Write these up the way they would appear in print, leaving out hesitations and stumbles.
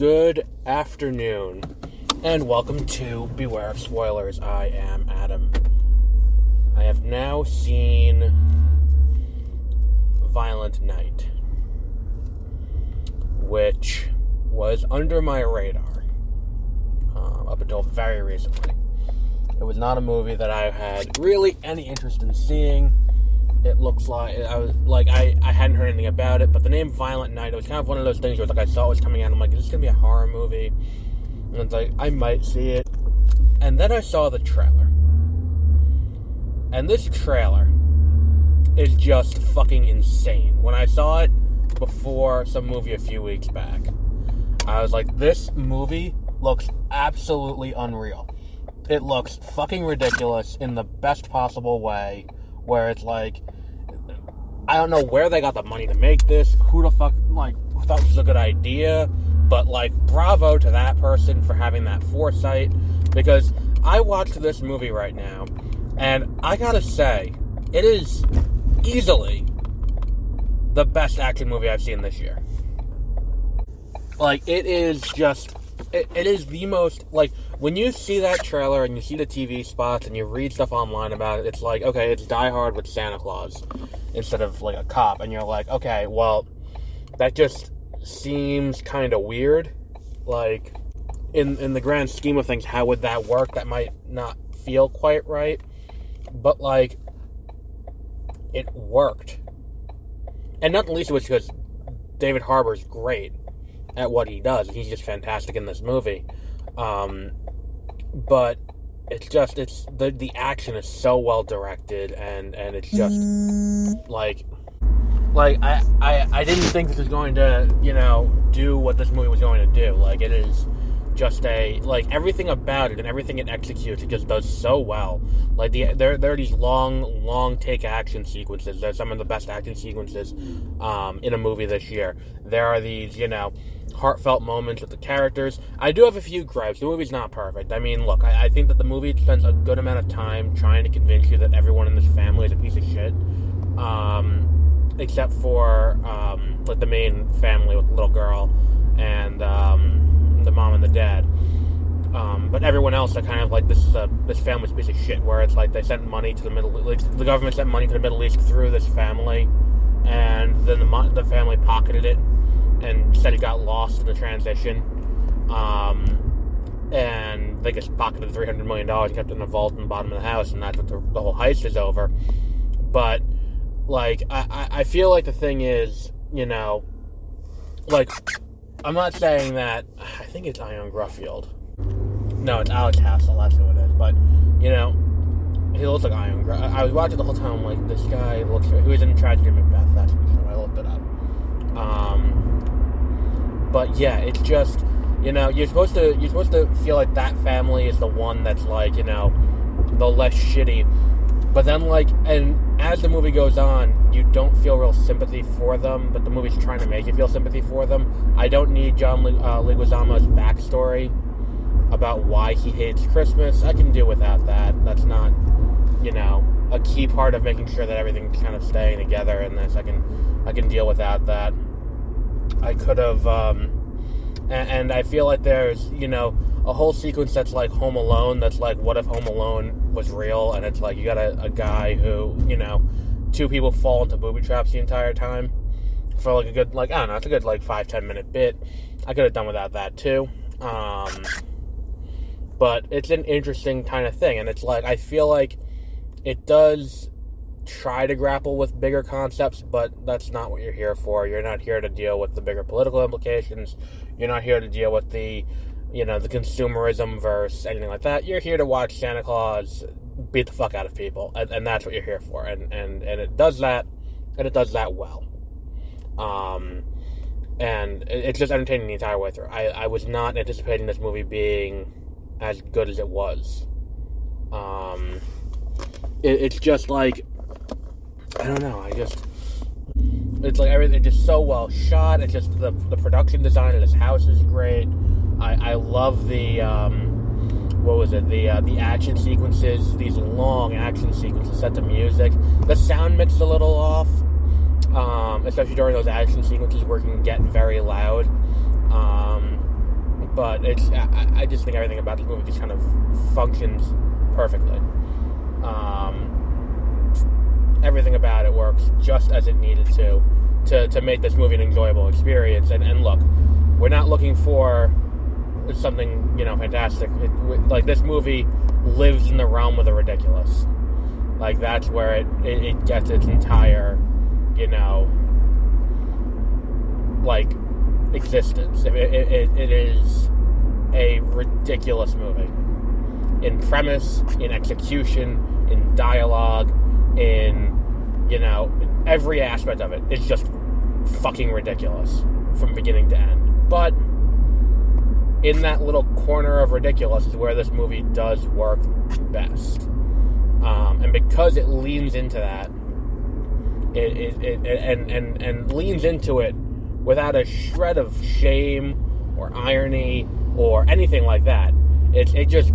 Good afternoon, and welcome to Beware of Spoilers. I am Adam. I have now seen Violent Night, which was under my radar up until very recently. It was not a movie that I had really any interest in seeing. It looks like I hadn't heard anything about it, but the name Violent Night, it was kind of one of those things where I saw it was coming out, I'm like, is this gonna be a horror movie? And it's like, I might see it. And then I saw the trailer. And this trailer is just fucking insane. When I saw it before some movie a few weeks back, I was like, this movie looks absolutely unreal. It looks fucking ridiculous in the best possible way, where it's like, I don't know where they got the money to make this, who the fuck, thought this was a good idea, but, bravo to that person for having that foresight, because I watched this movie right now, and I gotta say, it is easily the best action movie I've seen this year. It is just, it is the most, when you see that trailer and you see the TV spots and you read stuff online about it, it's like, okay, it's Die Hard with Santa Claus instead of, a cop. And you're like, okay, well, that just seems kind of weird. In the grand scheme of things, how would that work? That might not feel quite right. But, it worked. And not the least of which because David Harbour's great at what he does. He's just fantastic in this movie. But it's just, the action is so well directed, and it's just, I didn't think this was going to, do what this movie was going to do. It is just everything about it and everything it executes, it just does so well. There are these long take action sequences. They're some of the best action sequences, in a movie this year. There are these, heartfelt moments with the characters. I do have a few gripes. The movie's not perfect. I mean, look, I think that the movie spends a good amount of time trying to convince you that everyone in this family is a piece of shit. Except for, the main family with the little girl and, the mom and the dad. But everyone else are kind of this family's a piece of shit, where it's they sent money to the Middle East, the government sent money to the Middle East through this family, and then the family pocketed it and said it got lost in the transition, and they just pocketed $300 million, kept it in a vault in the bottom of the house, and that's what the whole heist is over. But, I feel like the thing is, I'm not saying that, I think it's Ian Gruffield. No, it's Alex Hassel, that's who it is, but, he looks like Ian Gruffield. I was watching the whole time, this guy looks, who is in Tragedy of Macbeth, that's what I looked it up. But yeah, it's just, you're supposed to feel like that family is the one that's the less shitty. But then and as the movie goes on, you don't feel real sympathy for them, but the movie's trying to make you feel sympathy for them. I don't need John Leguizamo's backstory about why he hates Christmas. I can deal without that. That's not, a key part of making sure that everything's kind of staying together in this. I can deal without that. I could have, and I feel like there's, a whole sequence that's Home Alone, that's what if Home Alone was real, and it's you got a guy who, two people fall into booby traps the entire time for a good, I don't know, it's a good 5-10 minute bit. I could have done without that too. But it's an interesting kind of thing, and it's I feel like it does try to grapple with bigger concepts, but that's not what you're here for. You're not here to deal with the bigger political implications. You're not here to deal with the, the consumerism versus anything like that. You're here to watch Santa Claus beat the fuck out of people, and that's what you're here for. And it does that, and it does that well. And it's just entertaining the entire way through. I was not anticipating this movie being as good as it was. It's just I don't know, it's everything just so well shot. It's just the production design of this house is great. I love the the action sequences, these long action sequences set to music. The sound mix is a little off, especially during those action sequences where it can get very loud. but I just think everything about this movie just kind of functions perfectly. Everything about it works just as it needed to make this movie an enjoyable experience. And look, we're not looking for something, fantastic. Like, this movie lives in the realm of the ridiculous. Like, that's where it gets its entire, like, existence. It is a ridiculous movie. In premise, in execution, in dialogue, in, every aspect of it. It's just fucking ridiculous from beginning to end. But in that little corner of ridiculous is where this movie does work best. And because it leans into that, and leans into it without a shred of shame or irony or anything like that, it just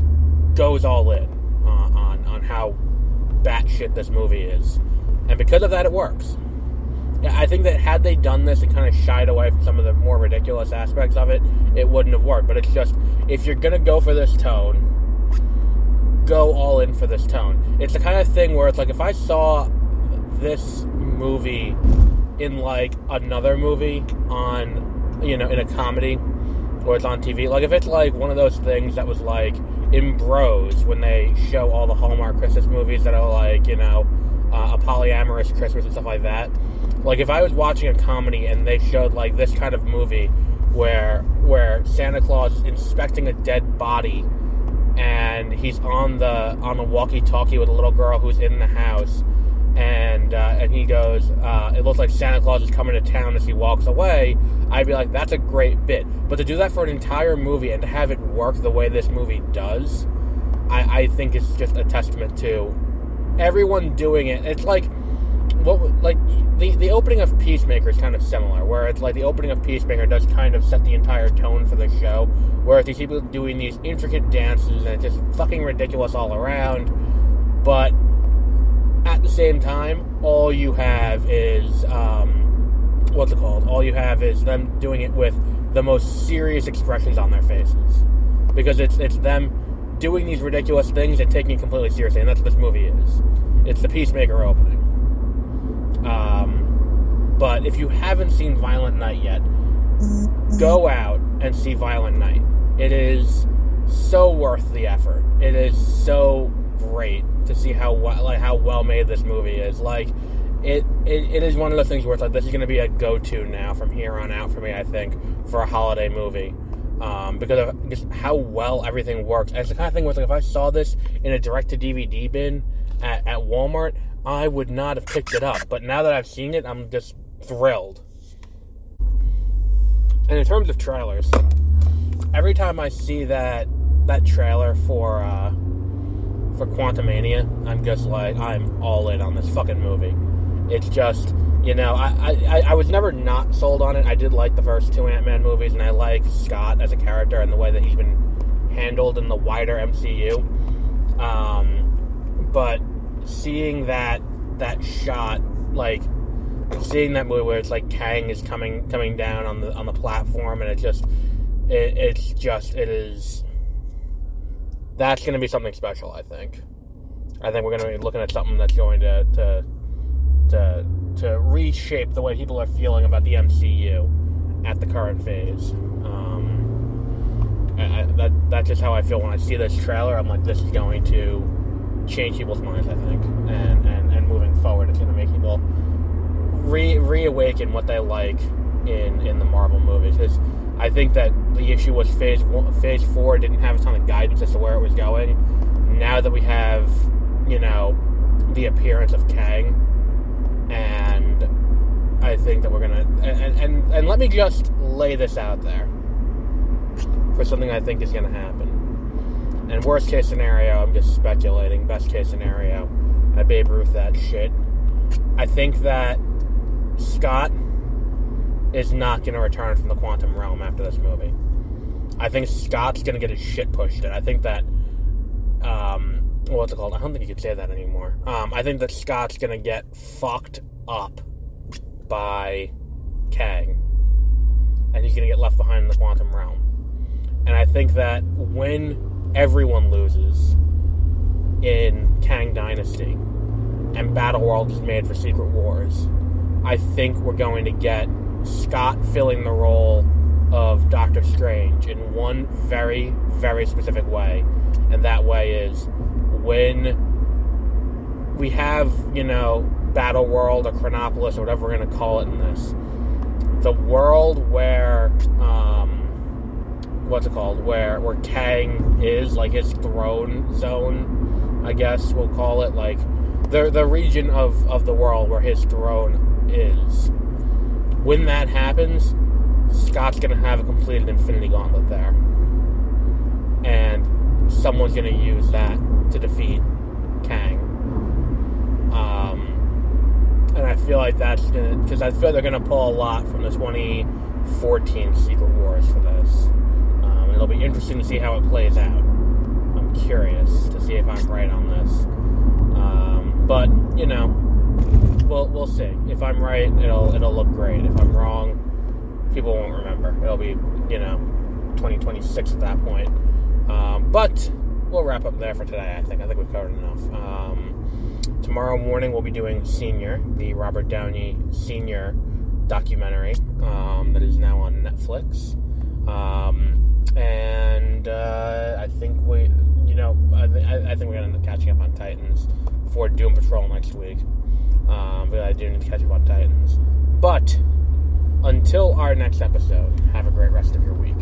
goes all in on how batshit this movie is. And because of that, it works. I think that had they done this and kind of shied away from some of the more ridiculous aspects of it, it wouldn't have worked. But it's just, if you're going to go for this tone, go all in for this tone. It's the kind of thing where it's like, if I saw this movie in, like, another movie on, in a comedy, or it's on TV, like, if it's, like, one of those things that was, like, in Bros, when they show all the Hallmark Christmas movies that are, like, a polyamorous Christmas and stuff like that. Like, if I was watching a comedy and they showed, like, this kind of movie where Santa Claus is inspecting a dead body and he's on the walkie-talkie with a little girl who's in the house, and he goes, it looks like Santa Claus is coming to town as he walks away, I'd be like, that's a great bit. But to do that for an entire movie and to have it work the way this movie does, I think it's just a testament to everyone doing it. It's like, the opening of Peacemaker is kind of similar, where it's like the opening of Peacemaker does kind of set the entire tone for the show, where it's these people doing these intricate dances, and it's just fucking ridiculous all around, but at the same time, all you have is, all you have is them doing it with the most serious expressions on their faces, because it's them doing these ridiculous things and taking it completely seriously, and that's what this movie is. It's the Peacemaker opening. But if you haven't seen Violent Night yet, go out and see Violent Night. It is so worth the effort. It is so great to see how well made this movie is. Like, it is one of those things where it's like, this is going to be a go-to now from here on out for me, I think, for a holiday movie. Because of just how well everything works. And it's the kind of thing where it's like, if I saw this in a direct-to-DVD bin at Walmart, I would not have picked it up. But now that I've seen it, I'm just thrilled. And in terms of trailers, every time I see that trailer for Quantumania, I'm just like, I'm all in on this fucking movie. It's just, I was never not sold on it. I did like the first two Ant-Man movies, and I like Scott as a character and the way that he's been handled in the wider MCU. But seeing that shot, like, seeing that movie where it's like Kang is coming down on the platform, and it is that's going to be something special. I think we're going to be looking at something that's going to reshape the way people are feeling about the MCU at the current phase. That's just how I feel when I see this trailer. I'm like, this is going to change people's minds, I think, and moving forward, it's going to make people reawaken what they like in the Marvel movies. Because I think that the issue was Phase 4 didn't have a ton of guidance as to where it was going. Now that we have, the appearance of Kang, and I think that we're gonna and let me just lay this out there for something I think is gonna happen. And worst case scenario, I'm just speculating. Best case scenario, I Babe Ruth that shit. I think that Scott is not going to return from the quantum realm after this movie. I think Scott's going to get his shit pushed in. I think that, what's it called? I don't think you could say that anymore. I think that Scott's going to get fucked up by Kang. And he's going to get left behind in the quantum realm. And think that when everyone loses in Kang Dynasty and Battleworld is made for Secret Wars, I think we're going to get Scott filling the role of Doctor Strange in one very, very specific way. And that way is when we have, Battleworld or Chronopolis or whatever we're going to call it in this, the world where, where Kang is, like his throne zone, I guess we'll call it, like, the region of the world where his throne is. When that happens, Scott's going to have a completed Infinity Gauntlet there. And someone's going to use that to defeat Kang. And I feel like that's going to... Because I feel they're going to pull a lot from the 2014 Secret Wars for this. And it'll be interesting to see how it plays out. I'm curious to see if I'm right on this. But, we'll see. If I'm right, it'll look great. If I'm wrong, people won't remember. It'll be, 2026 at that point. But we'll wrap up there for today, I think. I think we've covered enough. Tomorrow morning, we'll be doing Senior, the Robert Downey Sr. documentary that is now on Netflix. And I think I think we're going to end up catching up on Titans before Doom Patrol next week. But I do need to catch up on Titans. But until our next episode, have a great rest of your week.